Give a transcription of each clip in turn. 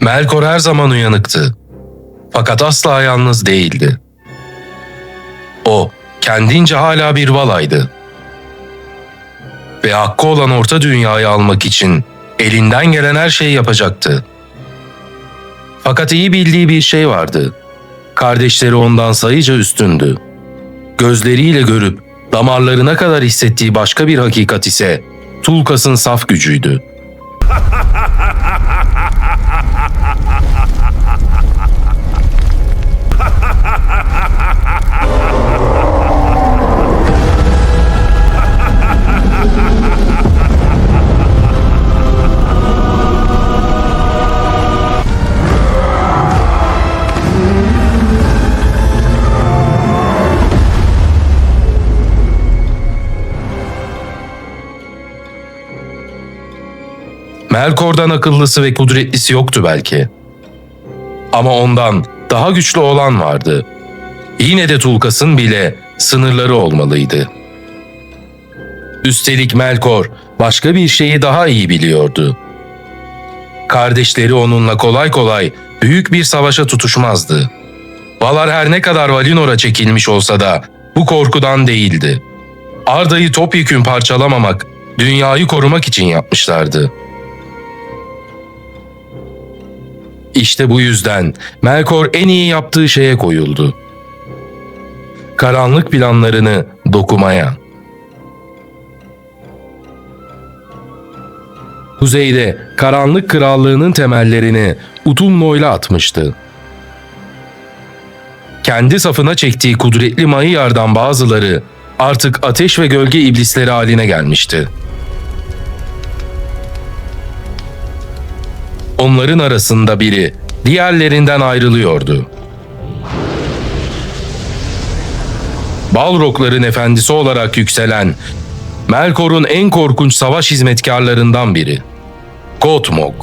Melkor her zaman uyanıktı. Fakat asla yalnız değildi. O, kendince hala bir Valay'dı. Ve hakkı olan Orta Dünya'yı almak için elinden gelen her şeyi yapacaktı. Fakat iyi bildiği bir şey vardı. Kardeşleri ondan sayıca üstündü. Gözleriyle görüp damarlarına kadar hissettiği başka bir hakikat ise Tulkas'ın saf gücüydü. Melkor'dan akıllısı ve kudretlisi yoktu belki. Ama ondan daha güçlü olan vardı. Yine de Tulkas'ın bile sınırları olmalıydı. Üstelik Melkor başka bir şeyi daha iyi biliyordu. Kardeşleri onunla kolay kolay büyük bir savaşa tutuşmazdı. Valar her ne kadar Valinor'a çekilmiş olsa da bu korkudan değildi. Arda'yı topyekün parçalamamak, dünyayı korumak için yapmışlardı. İşte bu yüzden Melkor en iyi yaptığı şeye koyuldu. Karanlık planlarını dokumaya. Kuzeyde Karanlık Krallığı'nın temellerini Utumno'yla atmıştı. Kendi safına çektiği kudretli Maiyar'dan bazıları artık ateş ve gölge iblisleri haline gelmişti. Onların arasında biri diğerlerinden ayrılıyordu. Balrogların efendisi olarak yükselen Melkor'un en korkunç savaş hizmetkarlarından biri. Gottmog.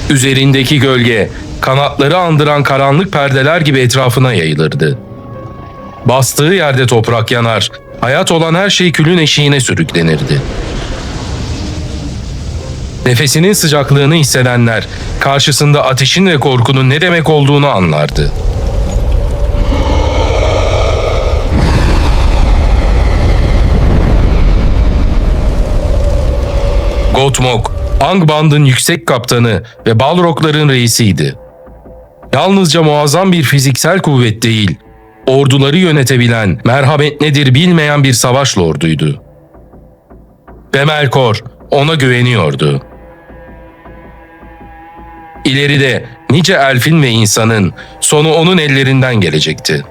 Üzerindeki gölge, kanatları andıran karanlık perdeler gibi etrafına yayılırdı. Bastığı yerde toprak yanar, hayat olan her şey külün eşiğine sürüklenirdi. Nefesinin sıcaklığını hissedenler, karşısında ateşin ve korkunun ne demek olduğunu anlardı. Gottmog, Angband'ın yüksek kaptanı ve Balrogların reisiydi. Yalnızca muazzam bir fiziksel kuvvet değil, orduları yönetebilen, merhamet nedir bilmeyen bir savaş lorduydu. Ve Melkor ona güveniyordu. İleride nice elfin ve insanın sonu onun ellerinden gelecekti.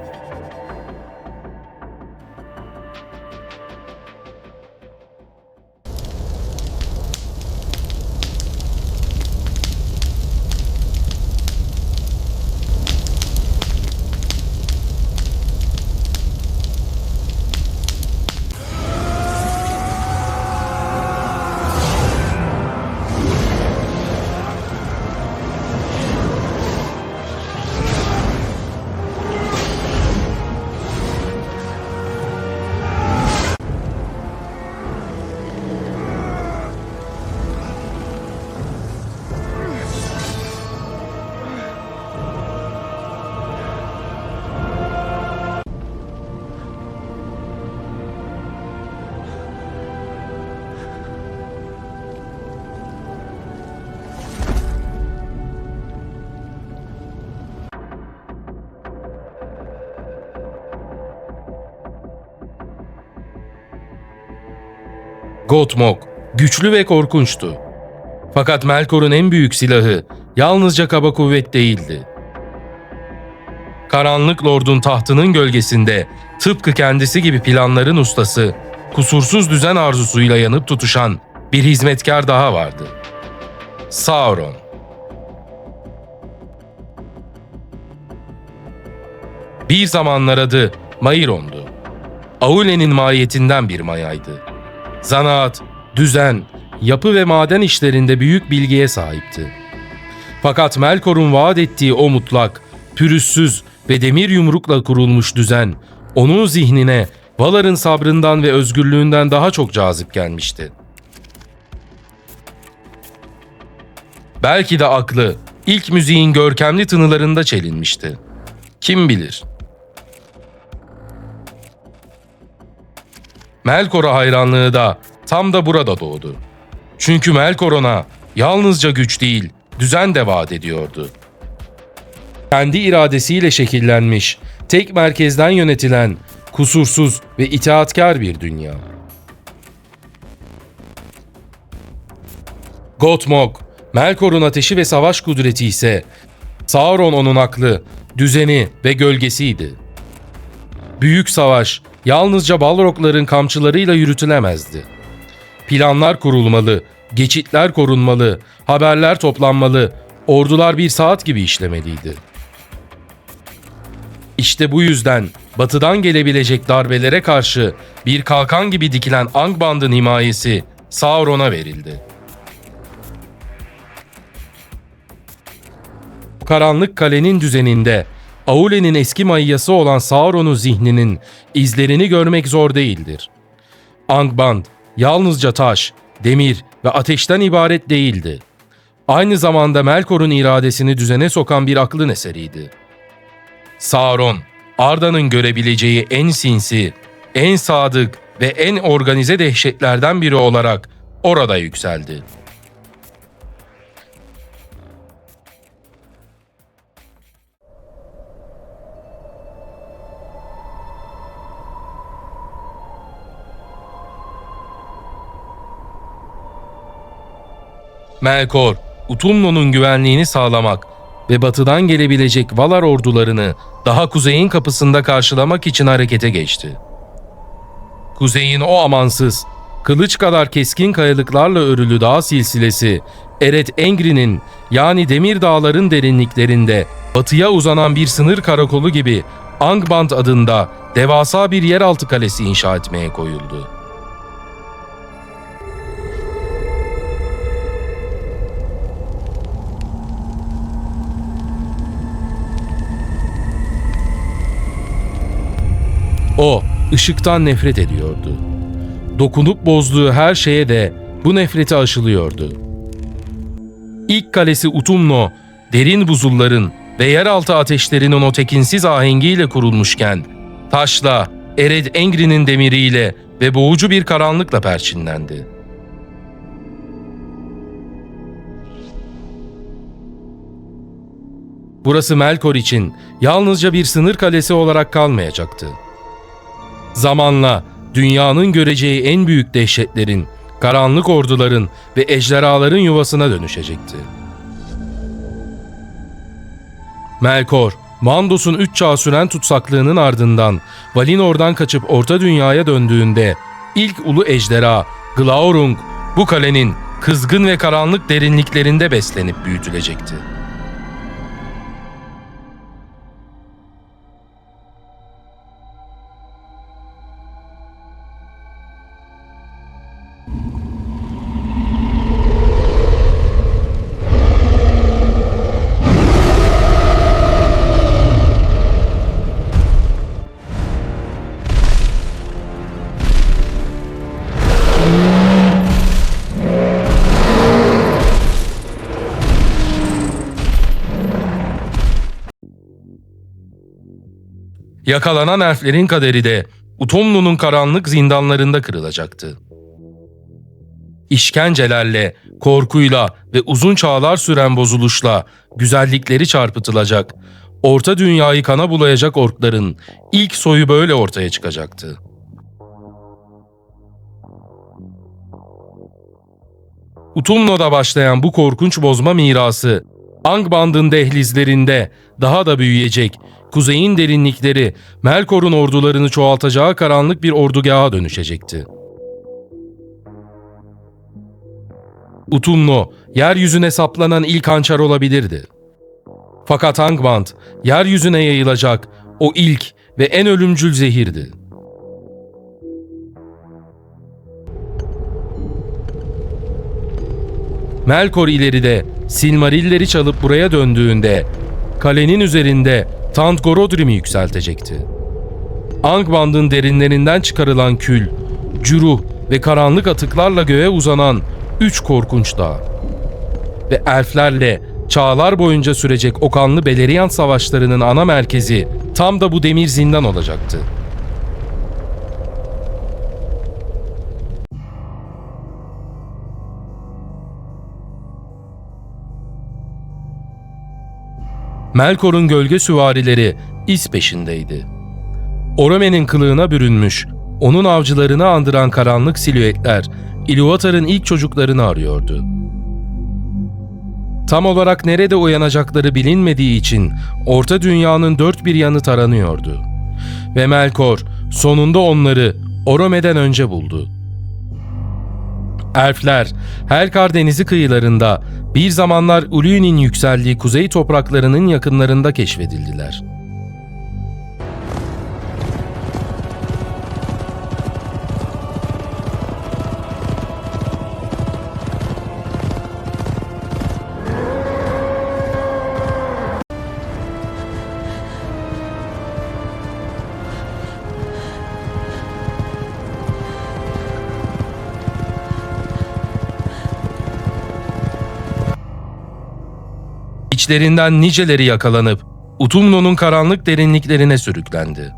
Gottmog güçlü ve korkunçtu. Fakat Melkor'un en büyük silahı yalnızca kaba kuvvet değildi. Karanlık Lord'un tahtının gölgesinde tıpkı kendisi gibi planların ustası, kusursuz düzen arzusuyla yanıp tutuşan bir hizmetkar daha vardı. Sauron. Bir zamanlar adı Mairon'du. Aule'nin mahiyetinden bir mayaydı. Zanaat, düzen, yapı ve maden işlerinde büyük bilgiye sahipti. Fakat Melkor'un vaat ettiği o mutlak, pürüzsüz ve demir yumrukla kurulmuş düzen, onun zihnine Valar'ın sabrından ve özgürlüğünden daha çok cazip gelmişti. Belki de aklı ilk müziğin görkemli tınılarında çelinmişti. Kim bilir? Melkor'a hayranlığı da tam da burada doğdu. Çünkü Melkor ona yalnızca güç değil, düzen de vaat ediyordu. Kendi iradesiyle şekillenmiş, tek merkezden yönetilen, kusursuz ve itaatkar bir dünya. Gottmog, Melkor'un ateşi ve savaş kudreti ise Sauron onun aklı, düzeni ve gölgesiydi. Büyük savaş yalnızca Balrogların kamçılarıyla yürütülemezdi. Planlar kurulmalı, geçitler korunmalı, haberler toplanmalı, ordular bir saat gibi işlemeliydi. İşte bu yüzden batıdan gelebilecek darbelere karşı bir kalkan gibi dikilen Angband'ın himayesi Sauron'a verildi. Karanlık kalenin düzeninde Aule'nin eski mayyası olan Sauron'un zihninin izlerini görmek zor değildir. Angband yalnızca taş, demir ve ateşten ibaret değildi. Aynı zamanda Melkor'un iradesini düzene sokan bir aklın eseriydi. Sauron, Arda'nın görebileceği en sinsi, en sadık ve en organize dehşetlerden biri olarak orada yükseldi. Melkor, Utumno'nun güvenliğini sağlamak ve batıdan gelebilecek Valar ordularını daha kuzeyin kapısında karşılamak için harekete geçti. Kuzeyin o amansız, kılıç kadar keskin kayalıklarla örülü dağ silsilesi, Eret Engri'nin yani Demir Dağların derinliklerinde batıya uzanan bir sınır karakolu gibi Angband adında devasa bir yeraltı kalesi inşa etmeye koyuldu. O, ışıktan nefret ediyordu. Dokunup bozduğu her şeye de bu nefreti aşılıyordu. İlk kalesi Utumno, derin buzulların ve yeraltı ateşlerinin o tekinsiz ahengiyle kurulmuşken, taşla, Ered Engri'nin demiriyle ve boğucu bir karanlıkla perçinlendi. Burası Melkor için yalnızca bir sınır kalesi olarak kalmayacaktı. Zamanla dünyanın göreceği en büyük dehşetlerin, karanlık orduların ve ejderhaların yuvasına dönüşecekti. Melkor, Mandos'un 3 çağ süren tutsaklığının ardından Valinor'dan kaçıp Orta Dünya'ya döndüğünde ilk ulu ejderha Glaurung bu kalenin kızgın ve karanlık derinliklerinde beslenip büyütülecekti. Yakalanan elflerin kaderi de Utumno'nun karanlık zindanlarında kırılacaktı. İşkencelerle, korkuyla ve uzun çağlar süren bozuluşla güzellikleri çarpıtılacak, Orta Dünyayı kana bulayacak orkların ilk soyu böyle ortaya çıkacaktı. Utumno'da başlayan bu korkunç bozma mirası, Angband'ın dehlizlerinde daha da büyüyecek, kuzeyin derinlikleri Melkor'un ordularını çoğaltacağı karanlık bir ordugaha dönüşecekti. Utumno, yeryüzüne saplanan ilk hançer olabilirdi. Fakat Angband, yeryüzüne yayılacak o ilk ve en ölümcül zehirdi. Melkor ileride Silmarilleri çalıp buraya döndüğünde kalenin üzerinde Tantgorodrim'i yükseltecekti. Angband'ın derinlerinden çıkarılan kül, cüruh ve karanlık atıklarla göğe uzanan 3 korkunç dağ. Ve elflerle çağlar boyunca sürecek o kanlı Beleriand savaşlarının ana merkezi tam da bu demir zindan olacaktı. Melkor'un gölge süvarileri iz peşindeydi. Orome'nin kılığına bürünmüş, onun avcılarını andıran karanlık silüetler Ilúvatar'ın ilk çocuklarını arıyordu. Tam olarak nerede uyanacakları bilinmediği için Orta Dünya'nın dört bir yanı taranıyordu. Ve Melkor sonunda onları Orome'den önce buldu. Elfler, Helkar Denizi kıyılarında bir zamanlar Ulûni'nin yükseldiği kuzey topraklarının yakınlarında keşfedildiler. İçlerinden niceleri yakalanıp Utumno'nun karanlık derinliklerine sürüklendi.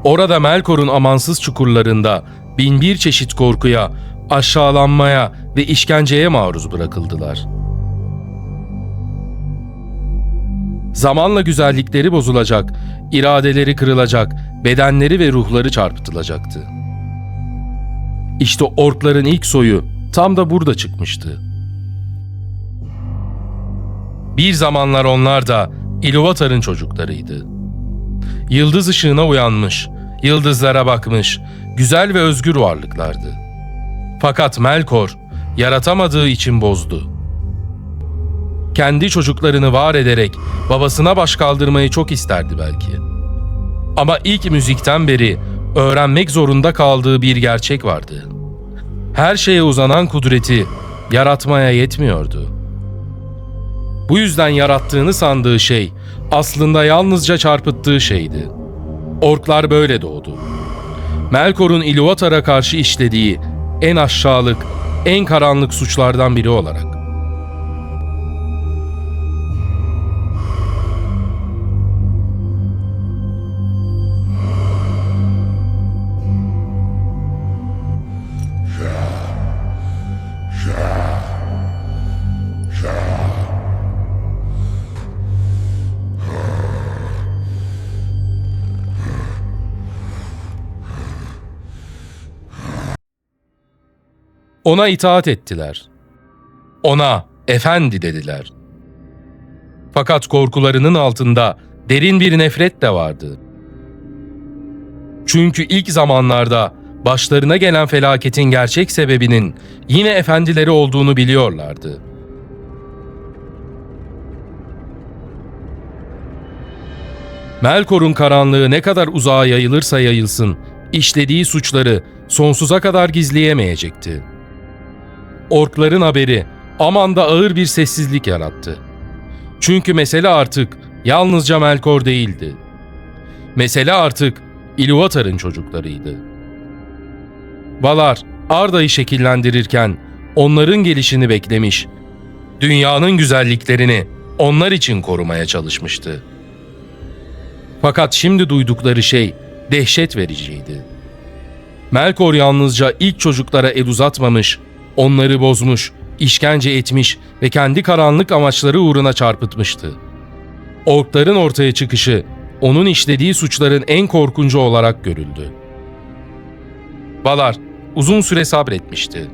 Orada Melkor'un amansız çukurlarında binbir çeşit korkuya, aşağılanmaya ve işkenceye maruz bırakıldılar. Zamanla güzellikleri bozulacak, iradeleri kırılacak, bedenleri ve ruhları çarpıtılacaktı. İşte orkların ilk soyu tam da burada çıkmıştı. Bir zamanlar onlar da Ilúvatar'ın çocuklarıydı. Yıldız ışığına uyanmış, yıldızlara bakmış, güzel ve özgür varlıklardı. Fakat Melkor yaratamadığı için bozdu. Kendi çocuklarını var ederek babasına baş kaldırmayı çok isterdi belki. Ama ilk müzikten beri öğrenmek zorunda kaldığı bir gerçek vardı. Her şeye uzanan kudreti yaratmaya yetmiyordu. Bu yüzden yarattığını sandığı şey aslında yalnızca çarpıttığı şeydi. Orklar böyle doğdu. Melkor'un Ilúvatar'a karşı işlediği en aşağılık, en karanlık suçlardan biri olarak. Ona itaat ettiler. Ona efendi dediler. Fakat korkularının altında derin bir nefret de vardı. Çünkü ilk zamanlarda başlarına gelen felaketin gerçek sebebinin yine efendileri olduğunu biliyorlardı. Melkor'un karanlığı ne kadar uzağa yayılırsa yayılsın, işlediği suçları sonsuza kadar gizleyemeyecekti. Orkların haberi Aman'da ağır bir sessizlik yarattı. Çünkü mesele artık yalnızca Melkor değildi. Mesele artık Ilúvatar'ın çocuklarıydı. Valar, Arda'yı şekillendirirken onların gelişini beklemiş, dünyanın güzelliklerini onlar için korumaya çalışmıştı. Fakat şimdi duydukları şey dehşet vericiydi. Melkor yalnızca ilk çocuklara el uzatmamış, onları bozmuş, işkence etmiş ve kendi karanlık amaçları uğruna çarpıtmıştı. Orkların ortaya çıkışı, onun işlediği suçların en korkuncu olarak görüldü. Valar uzun süre sabretmişti.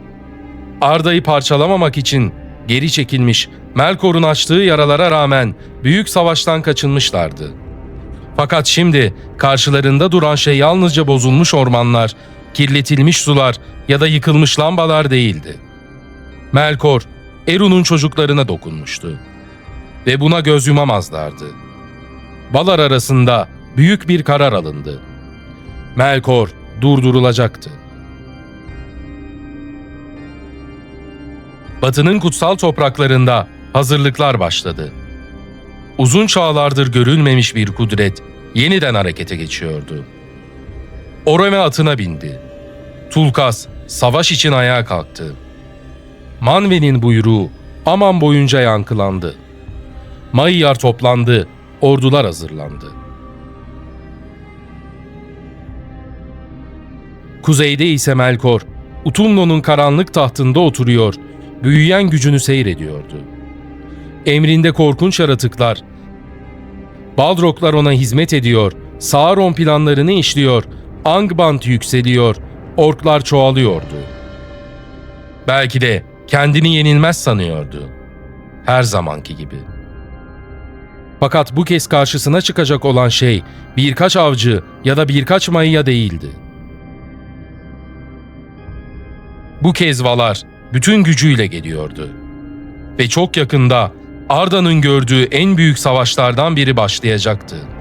Arda'yı parçalamamak için geri çekilmiş, Melkor'un açtığı yaralara rağmen büyük savaştan kaçınmışlardı. Fakat şimdi karşılarında duran şey yalnızca bozulmuş ormanlar, kirletilmiş sular ya da yıkılmış lambalar değildi. Melkor, Eru'nun çocuklarına dokunmuştu. Ve buna göz yumamazlardı. Valar arasında büyük bir karar alındı. Melkor durdurulacaktı. Batı'nın kutsal topraklarında hazırlıklar başladı. Uzun çağlardır görülmemiş bir kudret yeniden harekete geçiyordu. Orome atına bindi. Tulkas savaş için ayağa kalktı. Manve'nin buyruğu Aman boyunca yankılandı. Mayyar toplandı, ordular hazırlandı. Kuzeyde ise Melkor, Utumno'nun karanlık tahtında oturuyor, büyüyen gücünü seyrediyordu. Emrinde korkunç yaratıklar, Balroglar ona hizmet ediyor, Sauron planlarını işliyor, Angband yükseliyor, orklar çoğalıyordu. Belki de kendini yenilmez sanıyordu. Her zamanki gibi. Fakat bu kez karşısına çıkacak olan şey birkaç avcı ya da birkaç mayya değildi. Bu kez Valar bütün gücüyle geliyordu. Ve çok yakında Arda'nın gördüğü en büyük savaşlardan biri başlayacaktı.